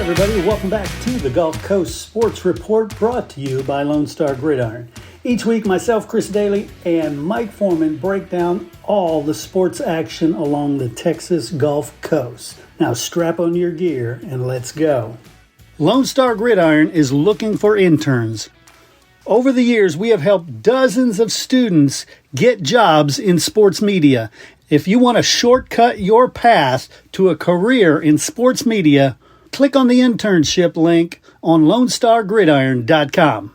everybody. Welcome back to the Gulf Coast Sports Report, brought to you by Lone Star Gridiron. Each week, myself, Chris Daly, and Mike Forman break down all the sports action along the Texas Gulf Coast. Now strap on your gear and let's go. Lone Star Gridiron is looking for interns. Over the years, we have helped dozens of students get jobs in sports media. If you want to shortcut your path to a career in sports media, click on the internship link on LoneStarGridiron.com.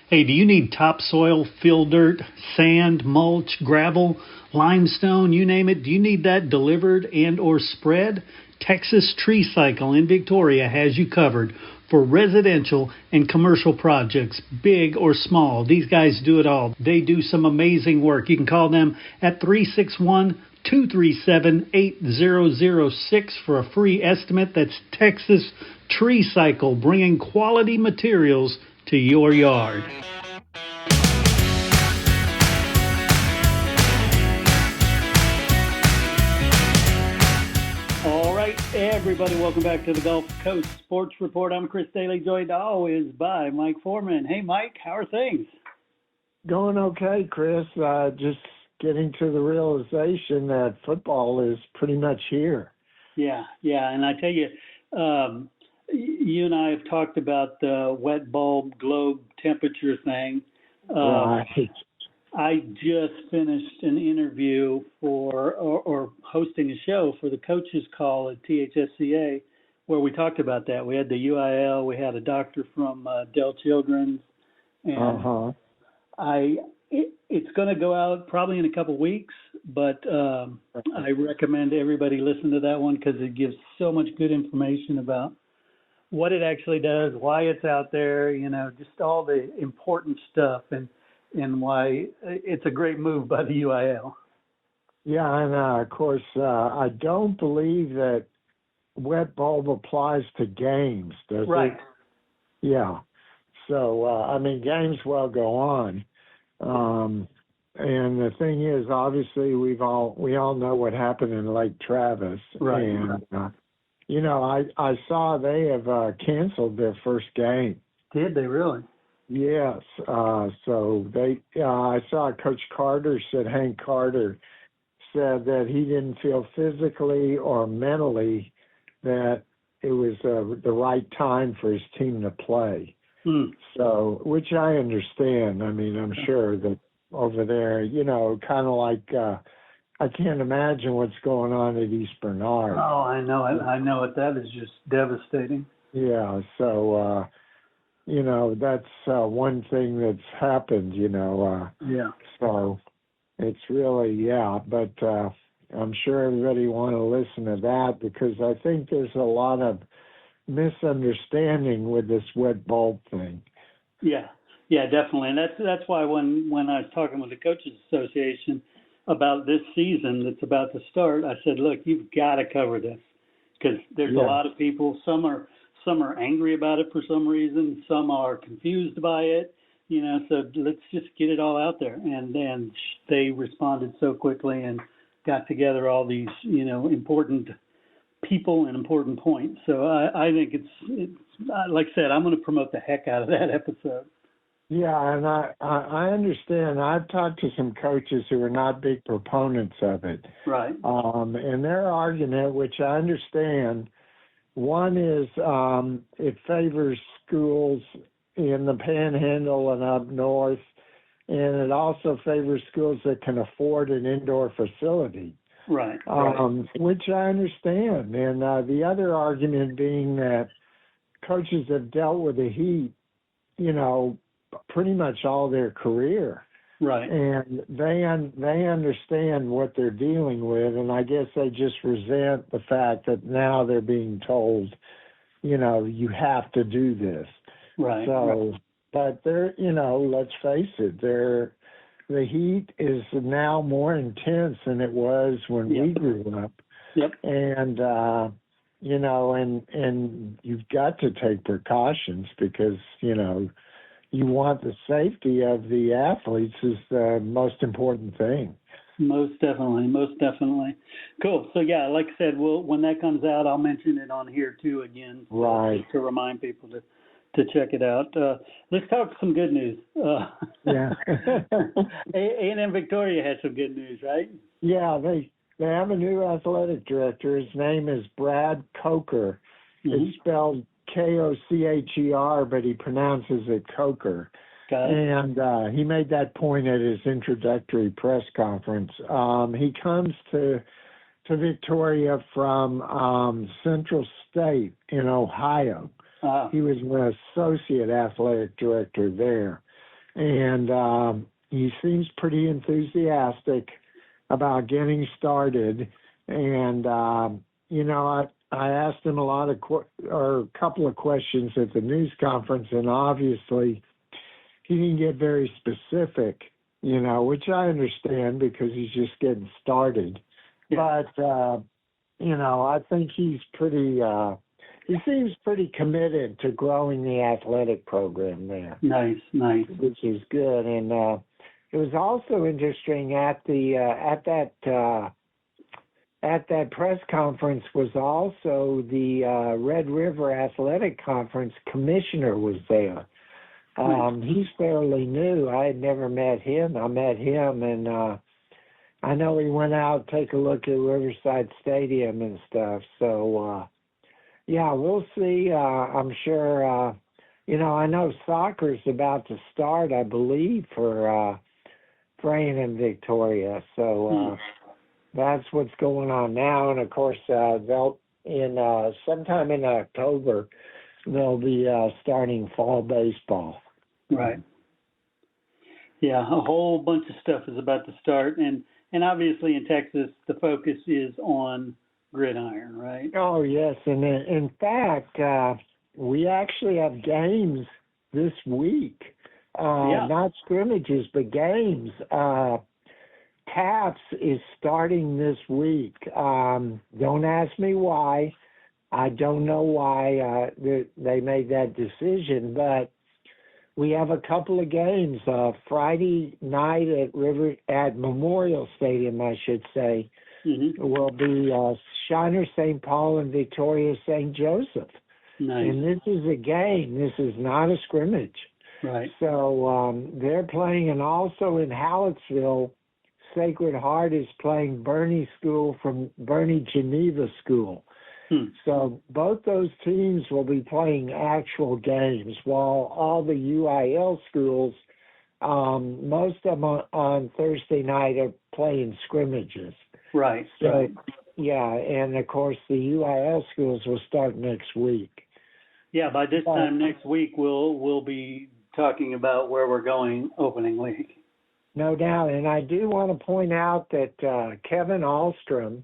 Hey, do you need topsoil, fill dirt, sand, mulch, gravel, limestone, you name it? Do you need that delivered and or spread? Texas Tree Cycle in Victoria has you covered for residential and commercial projects, big or small. These guys do it all. They do some amazing work. You can call them at 361-237-8006 for a free estimate. That's Texas Tree Cycle, bringing quality materials to your yard. All right, everybody, welcome back to the Gulf Coast Sports Report. I'm Chris Daly, joined always by Mike Forman. Hey, Mike, how are things? Going okay, Chris. Just getting to the realization that football is pretty much here. Yeah, and I tell you, you and I have talked about the wet bulb globe temperature thing. Right. I just finished an interview or hosting a show for the Coaches Call at THSCA where we talked about that. We had the UIL, we had a doctor from Dell Children's, and it's going to go out probably in a couple weeks, but I recommend everybody listen to that one because it gives so much good information about what it actually does, why it's out there, just all the important stuff, and why it's a great move by the UIL. Yeah, and of course, I don't believe that wet bulb applies to games, does it? Right. Yeah. So, games will go on. And the thing is, obviously, we all know what happened in Lake Travis. Right. And, I saw they have canceled their first game. Did they really? Yes. So I saw Coach Hank Carter said that he didn't feel physically or mentally that it was the right time for his team to play. So, which I understand. I'm sure that over there, kind of like, I can't imagine what's going on at East Bernard. Oh, I know it. That is just devastating. Yeah. So, that's one thing that's happened, Yeah. So it's really, but I'm sure everybody want to listen to that because I think there's a lot of misunderstanding with this wet bulb thing. Yeah, definitely. And that's why when I was talking with the Coaches Association about this season that's about to start, I said, look, you've got to cover this because there's a lot of people. Some are angry about it for some reason. Some are confused by it, so let's just get it all out there. And then they responded so quickly and got together all these, important people and important points. So I think it's like I said, I'm going to promote the heck out of that episode. Yeah, and I understand. I've talked to some coaches who are not big proponents of it. Right. And their argument, which I understand, one is it favors schools in the Panhandle and up north, and it also favors schools that can afford an indoor facility. Right. Which I understand. And the other argument being that coaches have dealt with the heat, pretty much all their career. Right. And they understand what they're dealing with, and I guess they just resent the fact that now they're being told, you have to do this. Right. So, but they're, let's face it, the heat is now more intense than it was when we grew up. Yep. And, and you've got to take precautions because, you want the safety of the athletes is the most important thing. Most definitely, most definitely. Cool. So yeah, like I said, when that comes out, I'll mention it on here too again, Right. to remind people to check it out. Let's talk some good news. Yeah. A&M Victoria had some good news, right? Yeah, they have a new athletic director. His name is Brad Kocher. Mm-hmm. It's spelled Kocher, but he pronounces it Kocher. Got it. And he made that point at his introductory press conference. He comes to Victoria from Central State in Ohio. He was an associate athletic director there. And he seems pretty enthusiastic about getting started. And, I asked him a couple of questions at the news conference, and obviously he didn't get very specific, which I understand because he's just getting started. Yeah. But, I think he seems pretty committed to growing the athletic program there. Nice. Which is good. And it was also interesting at that press conference was also the Red River Athletic Conference commissioner was there. He's fairly new. I had never met him. I met him, and I know he went out to take a look at Riverside Stadium and stuff. So, yeah, we'll see. I'm sure, I know soccer's about to start, I believe, for A&M Victoria. So that's what's going on now. And, of course, they'll sometime in October, they'll be starting fall baseball. Right. Yeah, a whole bunch of stuff is about to start. And obviously in Texas, the focus is on gridiron, right? Oh, yes. And in fact, we actually have games this week. Not scrimmages, but games. TAPS is starting this week. Don't ask me why. I don't know why they made that decision, but we have a couple of games. Friday night at Memorial Stadium, I should say, will be Shiner St. Paul and Victoria St. Joseph. Nice. And this is a game. This is not a scrimmage. Right. So they're playing, and also in Hallettsville, Sacred Heart is playing Bernie Geneva School. So both those teams will be playing actual games, while all the UIL schools, most of them on Thursday night are playing scrimmages. Right. So, right. Yeah, and of course the UIL schools will start next week. Yeah, by this time next week we'll be talking about where we're going opening week. No doubt, and I do want to point out that Kevin Ahlstrom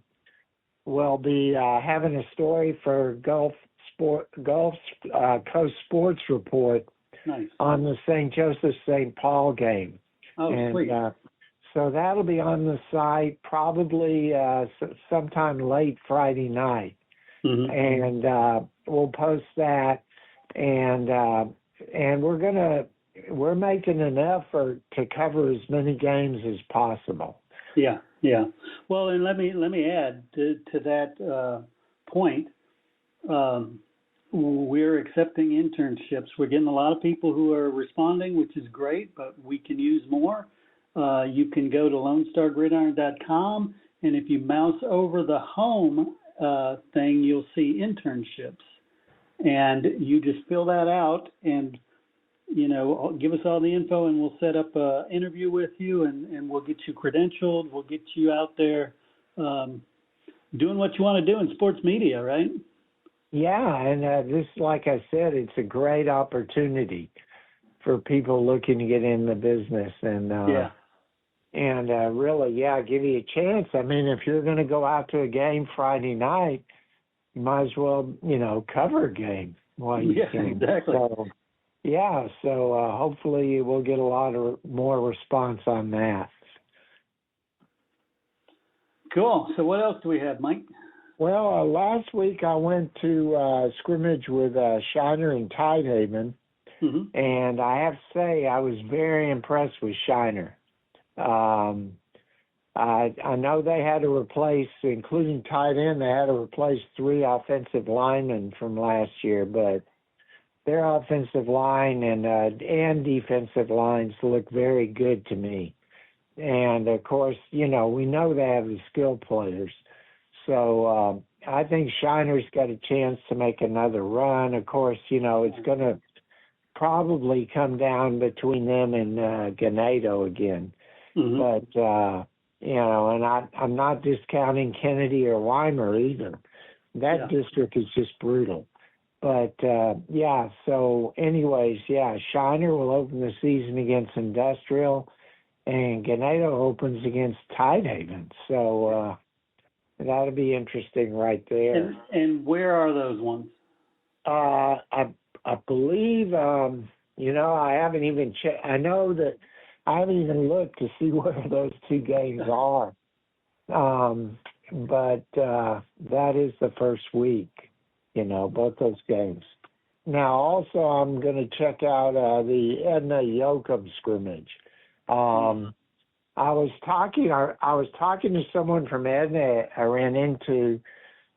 will be having a story for Gulf Coast Sports Report. Nice. On the St. Joseph St. Paul game. Oh, and, sweet. So that'll be on the site probably sometime late Friday night. And we'll post that, and we're making an effort to cover as many games as possible. Yeah. Well, and let me add to that point. We're accepting internships. We're getting a lot of people who are responding, which is great, but we can use more. You can go to LoneStarGridiron.com, and if you mouse over the home thing, you'll see internships. And you just fill that out and, give us all the info, and we'll set up an interview with you, and we'll get you credentialed. We'll get you out there doing what you want to do in sports media, right? Yeah, and this, like I said, it's a great opportunity for people looking to get in the business, and really, give you a chance. I mean, if you're going to go out to a game Friday night, you might as well, cover a game while you can. Exactly. So hopefully we'll get a lot more response on that. Cool. So what else do we have, Mike? Well, last week I went to scrimmage with Shiner and Tidehaven, and I have to say I was very impressed with Shiner. I know they had to replace, including tight end, they had to replace 3 offensive linemen from last year, but their offensive line and defensive lines look very good to me. And, of course, we know they have the skill players. So I think Shiner's got a chance to make another run. Of course, it's going to probably come down between them and Ganado again. Mm-hmm. But, and I'm not discounting Kennedy or Weimer either. That district is just brutal. But, so anyways, Shiner will open the season against Industrial, and Ganado opens against Tidehaven. So that'll be interesting right there. And where are those ones? I believe, I haven't even checked. I know that I haven't even looked to see where those 2 games are. But that is the first week, both those games. Now, also, I'm going to check out the Edna Yoakum scrimmage. I was talking to someone from Edna I ran into,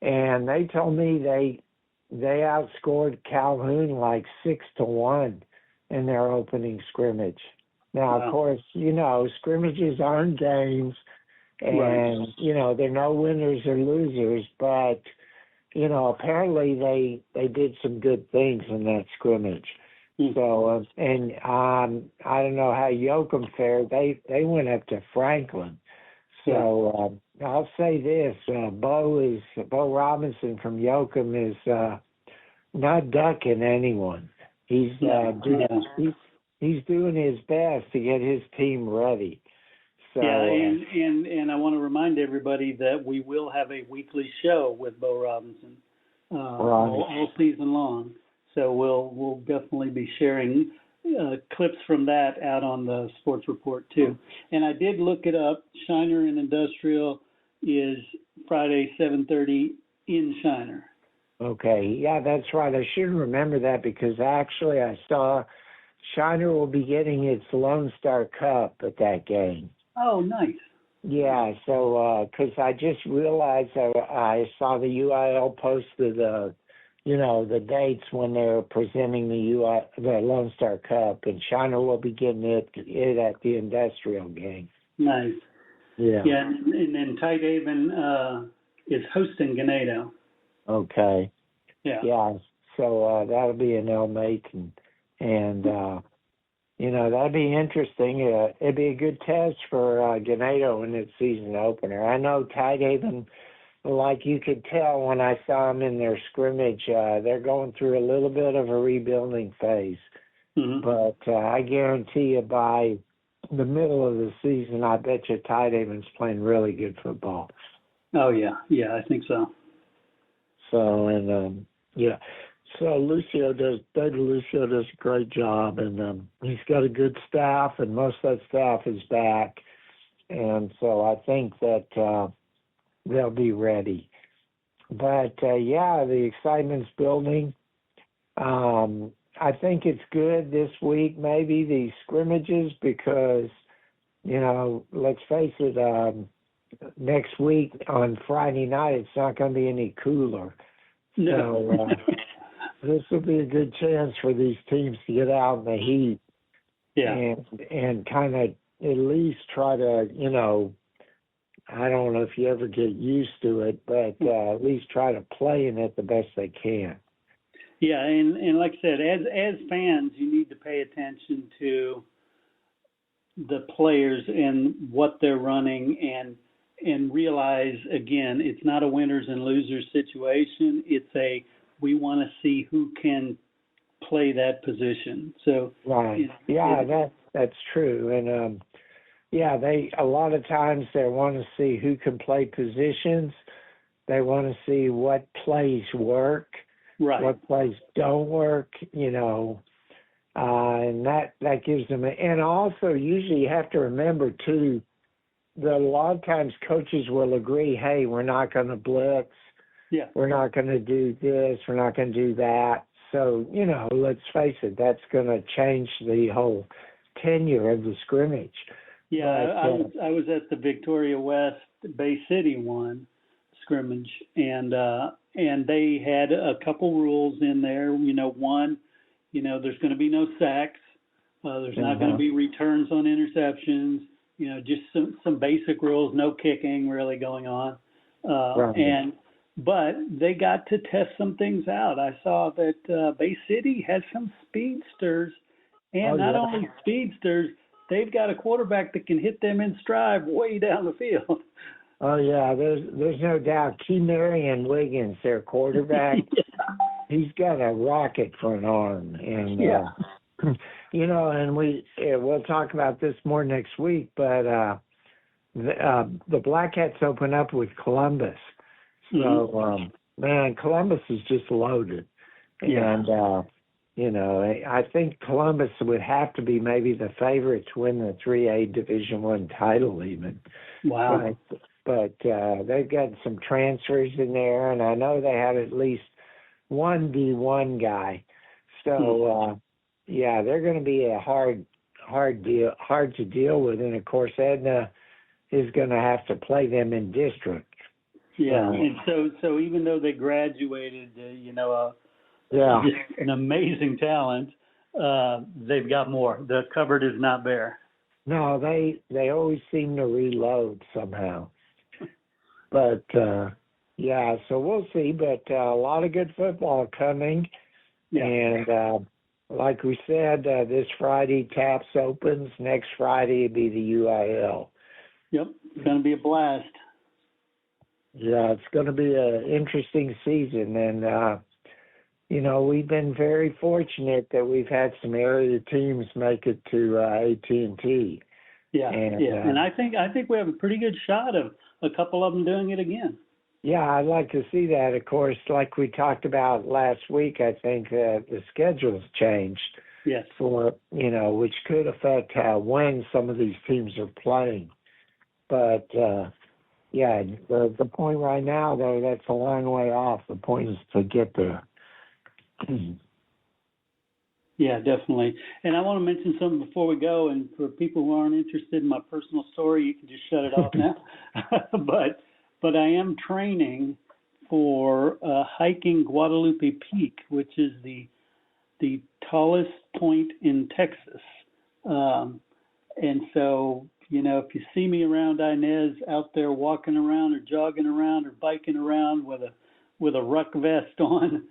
and they told me they outscored Calhoun like 6-1 in their opening scrimmage. Now, Of course, scrimmages aren't games, and, they're no winners or losers, but, apparently they did some good things in that scrimmage. Mm-hmm. So, I don't know how Yoakum fared. They went up to Franklin. So, I'll say this, Bo Robinson from Yoakum is not ducking anyone. He's doing his best to get his team ready. So, and I want to remind everybody that we will have a weekly show with Bo Robinson all season long. So we'll definitely be sharing clips from that out on the Sports Report too. And I did look it up. Shiner and Industrial is Friday 7:30 in Shiner. Okay, yeah, that's right. I should remember that because actually I saw Shiner will be getting its Lone Star Cup at that game. Oh, nice. Yeah, so because I just realized I saw the UIL posted the dates when they're presenting the Lone Star Cup, and Shiner will be getting it at the Industrial game. Nice. Yeah. Yeah, and then Tidehaven is hosting Ganado. Okay. Yeah. Yeah. So that'll be in El Macon, and that'd be interesting. It'd be a good test for Ganado in its season opener. I know Tidehaven, like you could tell when I saw them in their scrimmage, they're going through a little bit of a rebuilding phase. Mm-hmm. But I guarantee you by the middle of the season, I bet you Tidehaven's playing really good football. Oh, yeah. Yeah, I think so. So, and, So David Lucio does a great job, and he's got a good staff, and most of that staff is back. And so I think that they'll be ready. But, the excitement's building. I think it's good this week, maybe, these scrimmages, because, let's face it, next week on Friday night, it's not going to be any cooler. No. So this will be a good chance for these teams to get out in the heat. Yeah. And kind of at least try to, I don't know if you ever get used to it, but at least try to play in it the best they can. Yeah, and like I said, as fans, you need to pay attention to the players and what they're running and realize, again, it's not a winners and losers situation. It's we want to see who can play that position. So right, that's true, and they a lot of times they want to see who can play positions. They want to see what plays work, right, what plays don't work, and that gives them. And also, usually you have to remember too that a lot of times coaches will agree, hey, we're not going to blitz. Yeah. We're not going to do this. We're not going to do that. So, let's face it, that's going to change the whole tenure of the scrimmage. Yeah, But I was at the Victoria West Bay City one scrimmage, and they had a couple rules in there. One, there's going to be no sacks. There's not going to be returns on interceptions. Just some basic rules. No kicking really going on. right. But they got to test some things out. I saw that Bay City has some speedsters, and Oh not yeah. only speedsters, they've got a quarterback that can hit them in stride way down the field. Oh yeah. There's no doubt. Marion Wiggins, their quarterback, he's got a rocket for an arm, and Yeah. and we'll talk about this more next week. But the Black Cats open up with Columbus, so man, Columbus is just loaded, Yeah. and I think Columbus would have to be maybe the favorite to win the 3A Division I title even. Wow. But they've got some transfers in there, and I know they have at least one D1 guy. So yeah, they're going to be a hard to deal with, and of course Edna is going to have to play them in district. Yeah, and so even though they graduated, Yeah. just an amazing talent, they've got more. The cupboard is not bare. No, they always seem to reload somehow. But yeah, so we'll see. But a lot of good football coming, Yeah. and like we said, this Friday TAPS opens. Next Friday will be the UIL. Yep, it's going to be a blast. Yeah, it's going to be an interesting season, and we've been very fortunate that we've had some area teams make it to AT&T. Yeah, and I think we have a pretty good shot of a couple of them doing it again. Yeah, I'd like to see that. Of course, like we talked about last week, I think the schedule's changed. Yes. For which could affect when some of these teams are playing. But yeah, the point right now, though, that's a long way off. The point is to get there. Yeah, definitely. And I want to mention something before we go. And for people who aren't interested in my personal story, you can just shut it off now. But I am training for hiking Guadalupe Peak, which is the tallest point in Texas. And so, if you see me around Inez out there walking around or jogging around or biking around with a ruck vest on,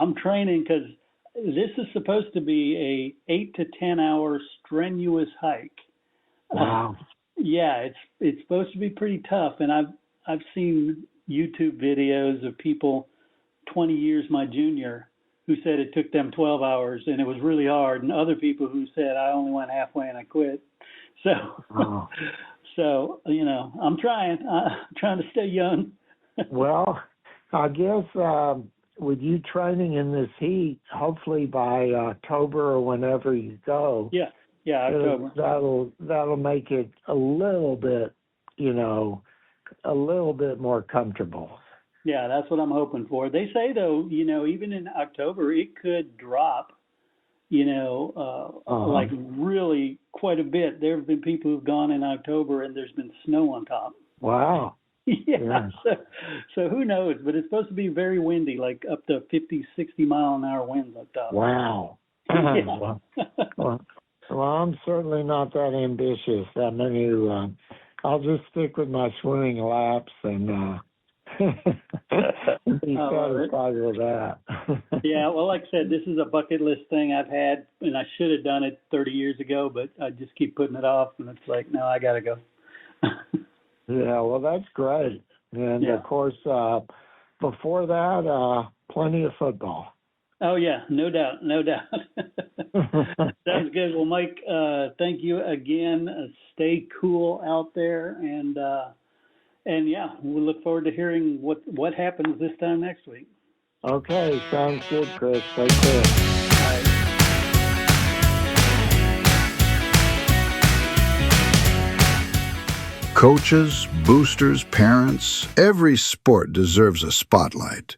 I'm training because this is supposed to be a 8 to 10 hour strenuous hike. Wow. Yeah, it's supposed to be pretty tough, and I've seen YouTube videos of people 20 years my junior who said it took them 12 hours and it was really hard, and other people who said I only went halfway and I quit. So, I'm trying to stay young. Well, I guess with you training in this heat, hopefully by October or whenever you go. Yeah, October. That'll make it a little bit more comfortable. Yeah, that's what I'm hoping for. They say though, even in October it could drop, like really quite a bit. There have been people who've gone in October and there's been snow on top. Wow. Yeah. So who knows? But it's supposed to be very windy, like up to 50, 60 mile an hour winds up top. Wow. Yeah. Well, I'm certainly not that ambitious. I mean, I'll just stick with my swimming laps and be satisfied with that. Yeah, well, like I said, this is a bucket list thing I've had, and I should have done it 30 years ago, but I just keep putting it off, and it's like, no, I got to go. Yeah, well, that's great. And, of course, before that, plenty of football. Oh, yeah, no doubt. Sounds good. Well, Mike, thank you again. Stay cool out there, and yeah, we look forward to hearing what happens this time next week. Okay, sounds good, Chris. Take care. All right. Coaches, boosters, parents, every sport deserves a spotlight.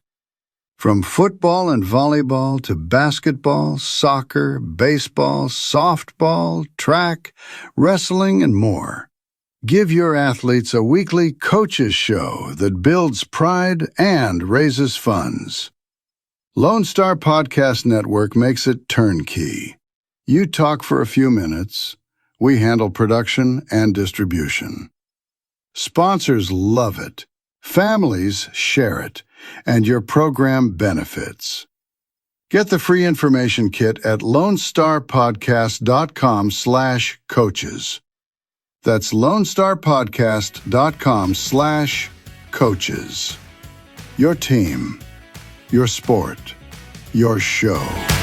From football and volleyball to basketball, soccer, baseball, softball, track, wrestling, and more. Give your athletes a weekly coaches show that builds pride and raises funds. Lone Star Podcast Network makes it turnkey. You talk for a few minutes. We handle production and distribution. Sponsors love it. Families share it. And your program benefits. Get the free information kit at lonestarpodcast.com/coaches. That's lonestarpodcast.com/coaches. Your team, your sport, your show.